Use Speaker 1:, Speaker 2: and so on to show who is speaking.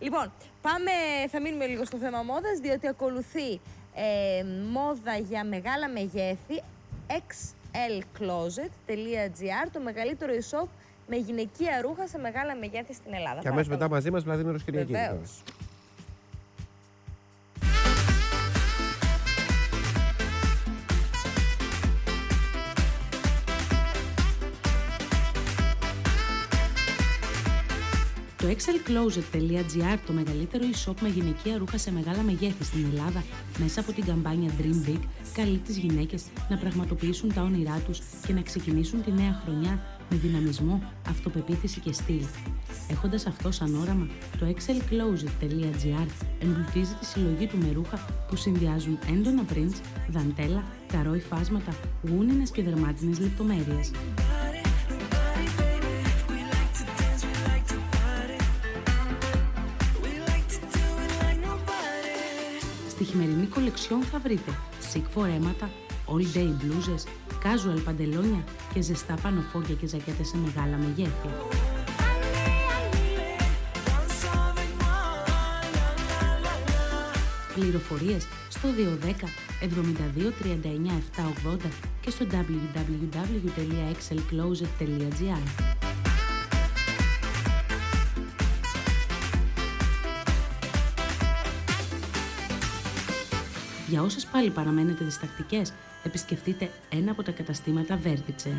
Speaker 1: Λοιπόν, θα μείνουμε λίγο στο θέμα μόδας, διότι ακολουθεί μόδα για μεγάλα μεγέθη, xlcloset.gr, το μεγαλύτερο e-shop με γυναικεία ρούχα σε μεγάλα μεγέθη στην Ελλάδα.
Speaker 2: Και αμέσως μετά μαζί μας Βλαδίμηρος Κυριακίδης.
Speaker 3: Το xlcloset.gr, το μεγαλύτερο e-shop με γυναικεία ρούχα σε μεγάλα μεγέθη στην Ελλάδα, μέσα από την καμπάνια Dream Big, καλεί τις γυναίκες να πραγματοποιήσουν τα όνειρά τους και να ξεκινήσουν τη νέα χρονιά με δυναμισμό, αυτοπεποίθηση και στυλ. Έχοντας αυτό σαν όραμα, το xlcloset.gr εμπλουτίζει τη συλλογή του με ρούχα που συνδυάζουν έντονα prints, δαντέλα, καρό υφάσματα, γούνινες και δερμάτινες λεπτομέρειες. Στη χειμερινή κολεξιόν θα βρείτε chic φορέματα, all day μπλούζες, casual παντελόνια και ζεστά πανοφόντια και ζακέτες σε μεγάλα μεγέθη. Πληροφορίες στο 210 72 39 780 και στο www.xlcloset.gr. Για όσες πάλι παραμένετε διστακτικές, επισκεφτείτε ένα από τα καταστήματα Vertice.